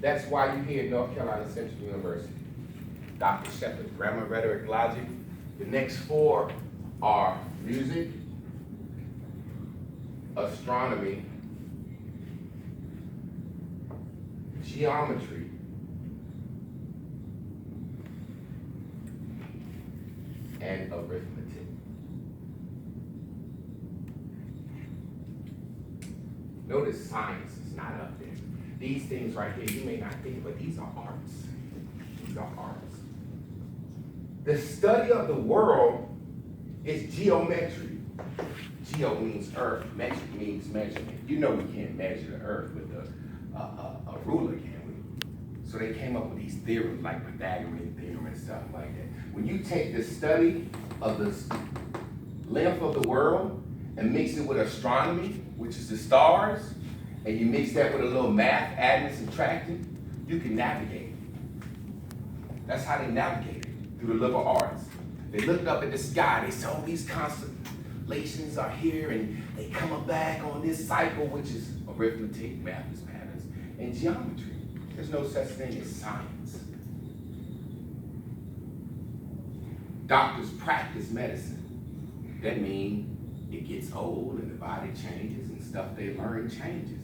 That's why you're here at North Carolina Central University. Dr. Shepherd, grammar, rhetoric, logic. The next four are music, astronomy, geometry, and arithmetic. Notice science is not up there. These things right here, you may not think, but these are arts. These are arts. The study of the world is geometry. Geo means earth, metric means measurement. You know we can't measure the earth with a ruler, can we? So they came up with these theorems like Pythagorean theorem and stuff like that. When you take the study of the length of the world and mix it with astronomy, which is the stars, and you mix that with a little math, adding and subtracting, you can navigate. That's how they navigated through the liberal arts. They looked up at the sky, they saw these constellations are here, and they come back on this cycle, which is arithmetic, math is patterns, and geometry. There's no such thing as science. Doctors practice medicine. That means it gets old and the body changes and stuff they learn changes.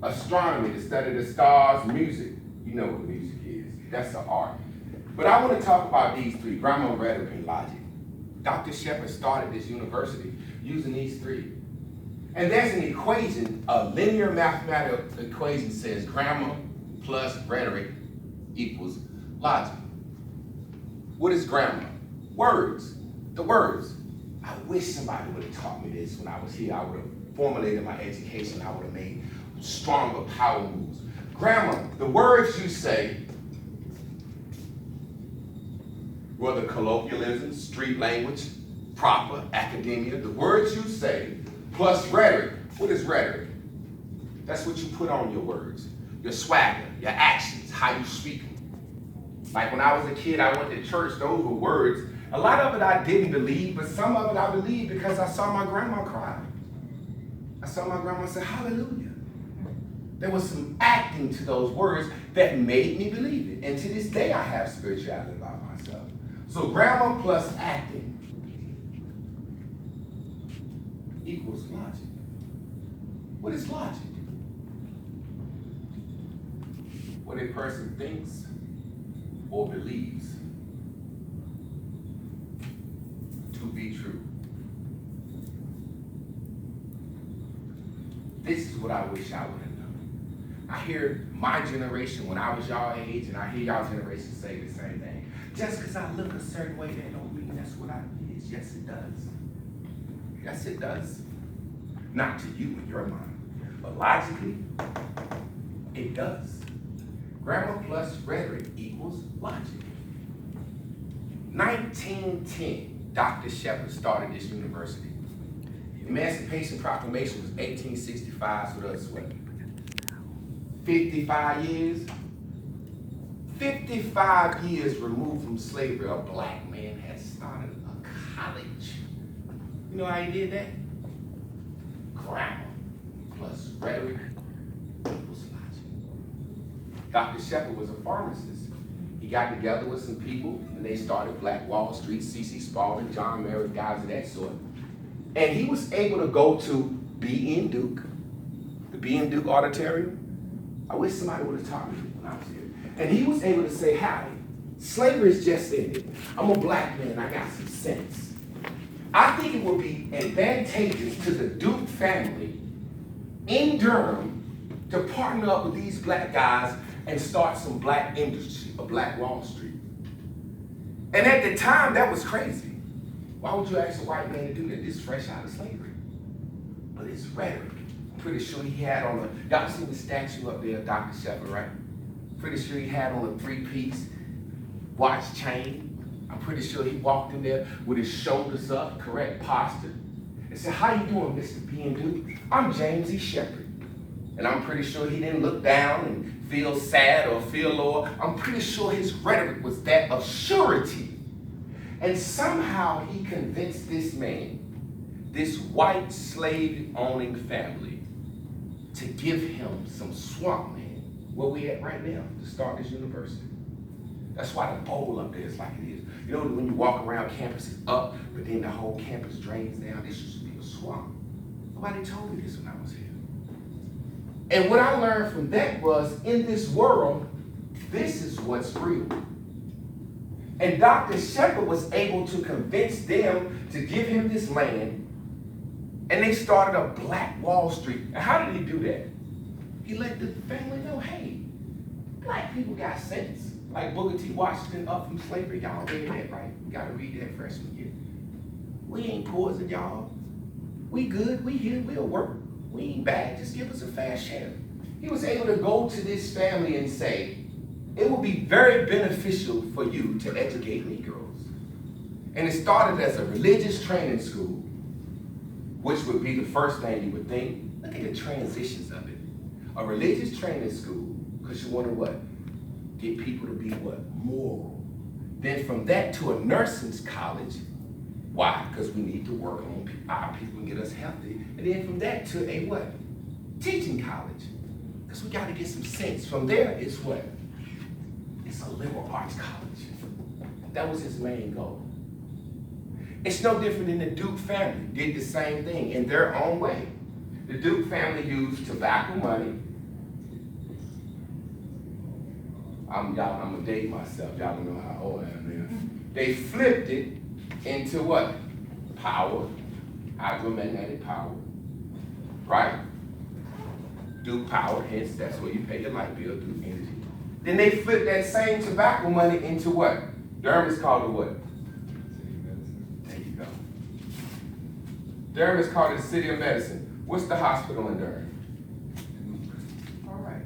Astronomy, the study of the stars. Music, you know what music is. That's the art. But I want to talk about these three, grammar, rhetoric, and logic. Dr. Shepherd started this university using these three. And there's an equation, a linear mathematical equation says grammar plus rhetoric equals logic. What is grammar? Words, the words. I wish somebody would have taught me this when I was here. I would have formulated my education. I would have made stronger power moves. Grammar, the words you say, whether colloquialism, street language, proper, academia, the words you say, plus rhetoric. What is rhetoric? That's what you put on your words. Your swagger, your actions, how you speak. Like when I was a kid, I went to church, those were words. A lot of it I didn't believe, but some of it I believed because I saw my grandma cry. I saw my grandma say, hallelujah. There was some acting to those words that made me believe it. And to this day, I have spirituality about myself. So grammar plus acting equals logic. What is logic? What a person thinks or believes to be true. This is what I wish I would have known. I hear my generation, when I was y'all age, and I hear y'all generation say the same thing. Just because I look a certain way, that don't mean that's what I is. Yes, it does. Yes, it does. Not to you in your mind, but logically, it does. Grammar plus rhetoric equals logic. 1910, Dr. Shepherd started this university. The Emancipation Proclamation was 1865, so that's what? 55 years? 55 years removed from slavery, a black man has started a college. You know how he did that? Grammar plus rhetoric equals logic. Dr. Shepherd was a pharmacist. He got together with some people and they started Black Wall Street, C.C. Spalding, John Merritt, guys of that sort. And he was able to go to B.N. Duke, the B.N. Duke Auditorium. I wish somebody would have taught me when I was here. And he was able to say, howdy, slavery is just ended. I'm a black man, I got some sense. I think it would be advantageous to the Duke family in Durham to partner up with these black guys and start some black industry, a Black Wall Street. And at the time, that was crazy. Why would you ask a white man to do that? This is fresh out of slavery. But it's rhetoric. I'm pretty sure he had on a, y'all seen the statue up there of Dr. Shepherd, right? Pretty sure he had on a three-piece watch chain. I'm pretty sure he walked in there with his shoulders up, correct posture, and said, how you doing, Mr. B&D? Duke? I'm James E. Shepherd. And I'm pretty sure he didn't look down and feel sad or feel lower. I'm pretty sure his rhetoric was that of surety. And somehow he convinced this man, this white slave-owning family, to give him some swamp land where we at right now to start this university. That's why the bowl up there is like it is. You know, when you walk around campus, it's up, but then the whole campus drains down. This used to be a swamp. Nobody told me this when I was here. And what I learned from that was, in this world, this is what's real. And Dr. Shepherd was able to convince them to give him this land, and they started a Black Wall Street. And how did he do that? He let the family know, hey, black people got sense. Like Booker T. Washington up from slavery, y'all read that, right? You gotta read that freshman year. We ain't poor as y'all. We good, we here, we'll work. We ain't bad, just give us a fair share. He was able to go to this family and say, it will be very beneficial for you to educate Negroes. And it started as a religious training school, which would be the first thing you would think. Look at the transitions of it. A religious training school, because you want to what? Get people to be what? Moral. Then from that to a nursing college. Why? Because we need to work on our people and get us healthy. And then from that to a what? Teaching college. Because we got to get some sense. From there, it's what? It's a liberal arts college. That was his main goal. It's no different than the Duke family did the same thing in their own way. The Duke family used tobacco money. I'm gonna date myself. Y'all don't know how old I am now. They flipped it into what? Power, hydromagnetic power, right? Duke Power, hence that's where you pay your light bill, Duke Energy. Then they flipped that same tobacco money into what? Durham is called the what? There you go. Durham is called the City of Medicine. What's the hospital in Durham? All right.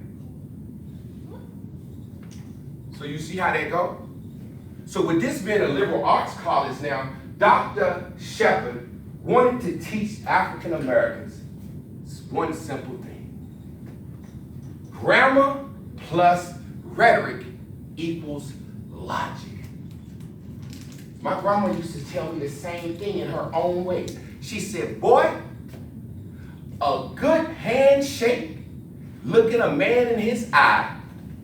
So you see how they go? So with this being a liberal arts college now, Dr. Shepherd wanted to teach African Americans one simple thing. Grammar plus rhetoric equals logic. My grandma used to tell me the same thing in her own way. She said, boy, a good handshake, looking a man in his eye,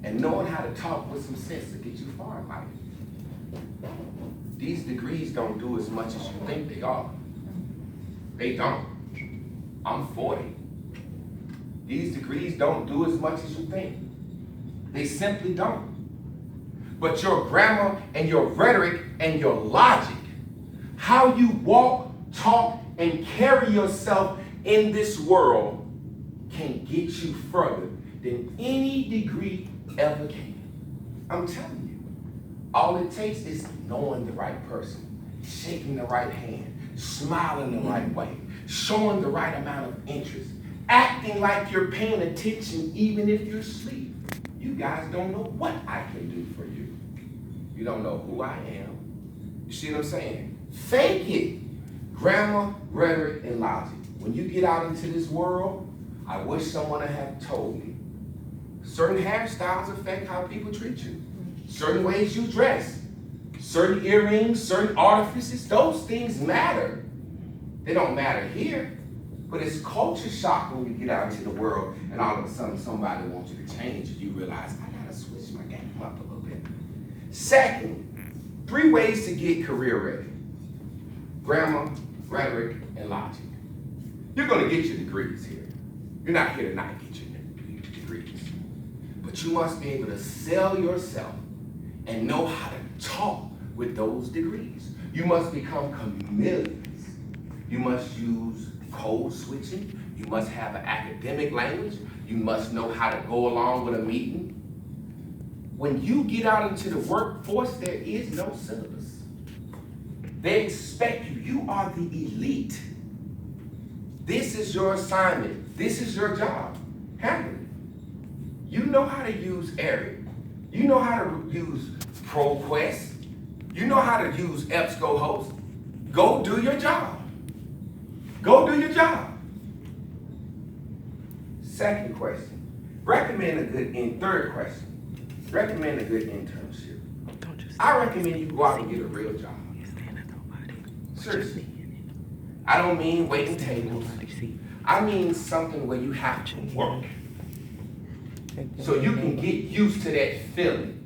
and knowing how to talk with some sense to get you far in life. These degrees don't do as much as you think they are. They don't. I'm 40. These degrees don't do as much as you think. They simply don't. But your grammar and your rhetoric and your logic, how you walk, talk, and carry yourself in this world can get you further than any degree ever can. I'm telling you, all it takes is knowing the right person, shaking the right hand, smiling the right way, showing the right amount of interest, acting like you're paying attention even if you're asleep. You guys don't know what I can do for you. You don't know who I am. You see what I'm saying? Fake it. Grammar, rhetoric, and logic. When you get out into this world, I wish someone had told me. Certain hairstyles affect how people treat you. Certain ways you dress. Certain earrings, certain artifices, those things matter. They don't matter here. But it's culture shock when you get out into the world and all of a sudden somebody wants you to change and you realize, I gotta switch my game up a little bit. Second, 3 ways to get career ready. Grammar, rhetoric, and logic. You're gonna get your degrees here. You're not here to not get your degrees. But you must be able to sell yourself and know how to talk with those degrees. You must become chameleons. You must use code switching. You must have an academic language. You must know how to go along with a meeting. When you get out into the workforce, there is no syllabus. They expect you. You are the elite. This is your assignment. This is your job. Handle it. You know how to use Eric. You know how to use ProQuest. You know how to use EBSCOhost. Go do your job. Go do your job. Second question. Third question. Recommend a good internship. I recommend you go out and get a real job. Seriously. I don't mean waiting tables. I mean something where you have to work. So you can get used to that feeling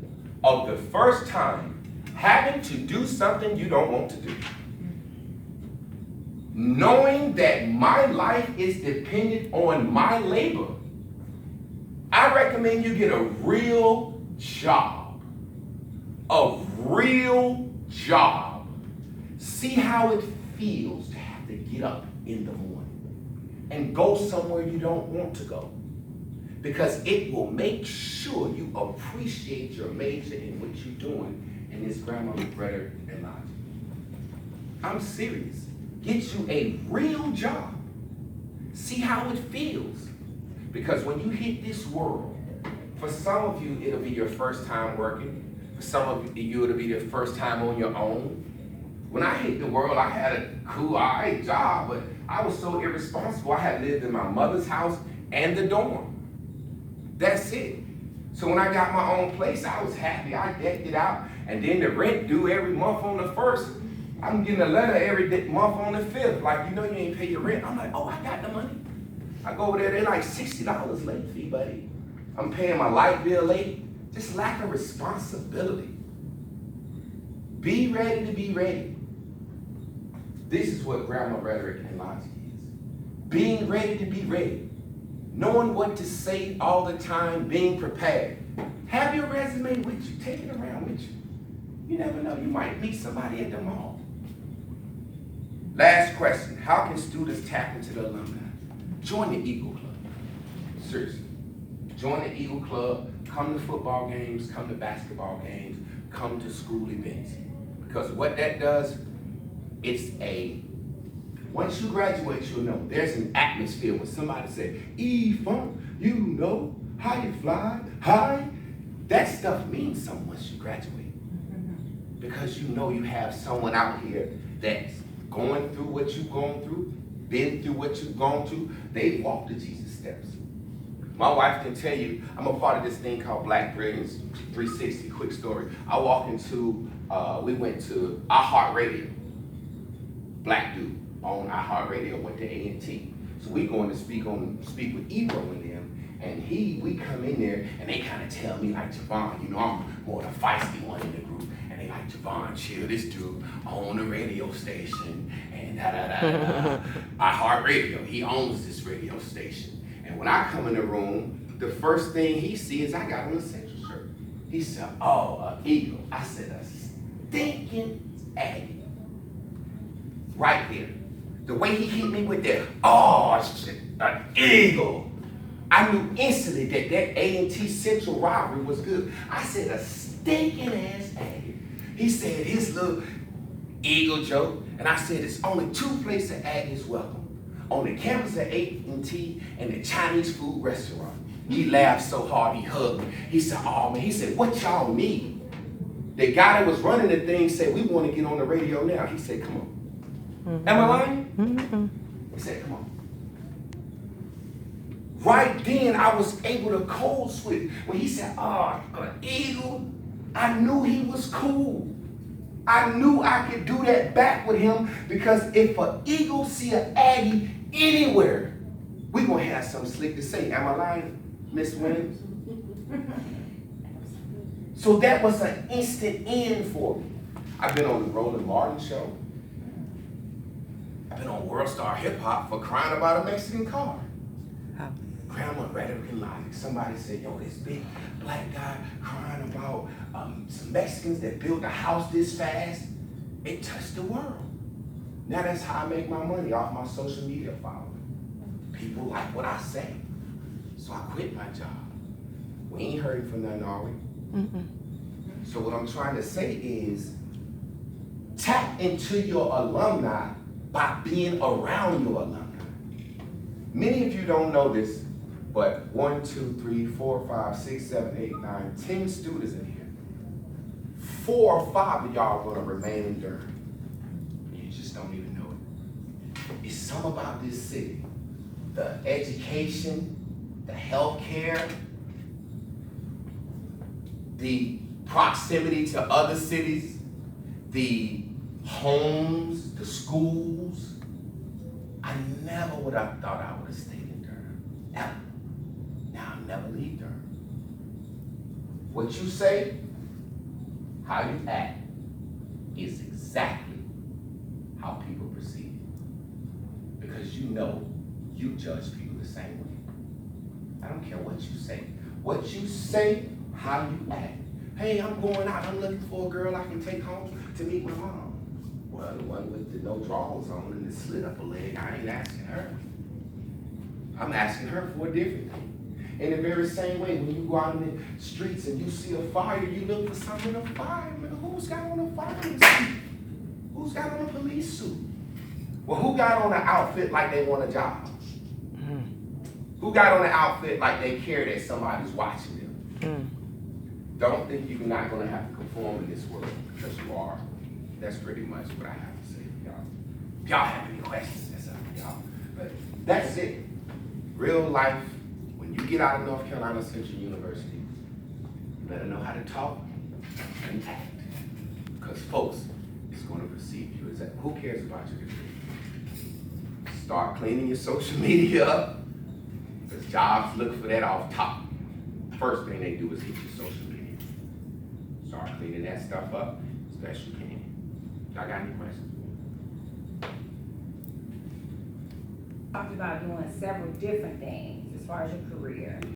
of the first time having to do something you don't want to do. Knowing that my life is dependent on my labor. I recommend you get a real job. A real job. See how it feels to have to get up in the morning and go somewhere you don't want to go. Because it will make sure you appreciate your major in what you're doing in this grammar, rhetoric, and logic. I'm serious. Get you a real job. See how it feels. Because when you hit this world, for some of you, it'll be your first time working. For some of you, it'll be your first time on your own. When I hit the world, I had a cool, all right job, but I was so irresponsible. I had lived in my mother's house and the dorm. That's it. So when I got my own place, I was happy. I decked it out. And then the rent due every month on the 1st. I'm getting a letter every month on the 5th. Like, you know you ain't pay your rent. I'm like, oh, I got the money. I go over there, they're like $60 late fee, buddy. I'm paying my light bill late. Just lack of responsibility. Be ready to be ready. This is what grammar, rhetoric, and logic is. Being ready to be ready. Knowing what to say all the time, being prepared. Have your resume with you, take it around with you. You never know, you might meet somebody at the mall. Last question, how can students tap into the alumni? Join the Eagle Club. Seriously, join the Eagle Club, come to football games, come to basketball games, come to school events. Because what that does, once you graduate, you'll know there's an atmosphere when somebody says, E-Funk, you know how you fly high. That stuff means something once you graduate. Because you know you have someone out here that's going through what you've gone through, been through what you've gone through. They've walked the Jesus steps. My wife can tell you, I'm a part of this thing called Black Brilliance 360, quick story. We went to iHeartRadio. Black dude on iHeartRadio went to A&T. So we going to speak with Ebro and them, and we come in there, and they kind of tell me like, Javon, you know, I'm more the feisty one in the group, and they like, Javon, chill, this dude on the radio station, and da-da-da-da. iHeartRadio, he owns this radio station. And when I come in the room, the first thing he sees is I got on a Central shirt. He said, oh, Eagle. I said, a stinking Aggie. Right there. The way he hit me with that, oh, shit, an Eagle. I knew instantly that A&T Central rivalry was good. I said, a stinking ass Aggie. He said his little Eagle joke, and I said, it's only 2 places Aggie's welcome. On the campus of A&T and the Chinese food restaurant. He laughed so hard, he hugged me. He said, oh man, he said, what y'all need? The guy that was running the thing said, we want to get on the radio now. He said, come on. Mm-hmm. Am I lying? Mm-hmm. He said, come on. Right then, I was able to code switch. When he said, oh, Eagle, I knew he was cool. I knew I could do that back with him because if an Eagle see an Aggie anywhere, we gonna have something slick to say. Am I lying, Miss Williams? So that was an instant in for me. I've been on the Roland Martin show. I've been on World Star Hip Hop for crying about a Mexican car. Grammar, rhetoric, and logic. Somebody said, yo, this big black guy crying about some Mexicans that built a house this fast. It touched the world. Now that's how I make my money off my social media following. People like what I say. So I quit my job. We ain't heard from nothing, are we? Mm-mm. So what I'm trying to say is tap into your alumni by being around your alumni. Many of you don't know this, but 1, 2, 3, 4, 5, 6, 7, 8, 9, 10 students in here. 4 or 5 of y'all are gonna remain in Durham. You just don't even know it. It's something about this city. The education, the healthcare, the proximity to other cities, the homes, the schools. I never would have thought I would have stayed in Durham, ever. Now I'll never leave Durham. What you say, how you act, is exactly how people perceive you. Because you know you judge people the same way. I don't care what you say. What you say, how you act. Hey, I'm going out, I'm looking for a girl I can take home to meet my mom. Well, the one with the no drawers on and the slit up a leg, I ain't asking her. I'm asking her for a different thing. In the very same way, when you go out in the streets and you see a fire, you look for something to fire. Who's got on a fire suit? Who's got on a police suit? Well, who got on an outfit like they want a job? Who got on an outfit like they care that somebody's watching them? Don't think you're not going to have to conform in this world, because you are. That's pretty much what I have to say to y'all. If y'all have any questions, that's up to y'all. But that's it. Real life, when you get out of North Carolina Central University, you better know how to talk and act. Because folks is going to perceive you as that. Who cares about your degree? Start cleaning your social media up, because jobs look for that off top. First thing they do is hit your social media. Start cleaning that stuff up as best you can. Y'all got any questions? Talked about doing several different things as far as your career.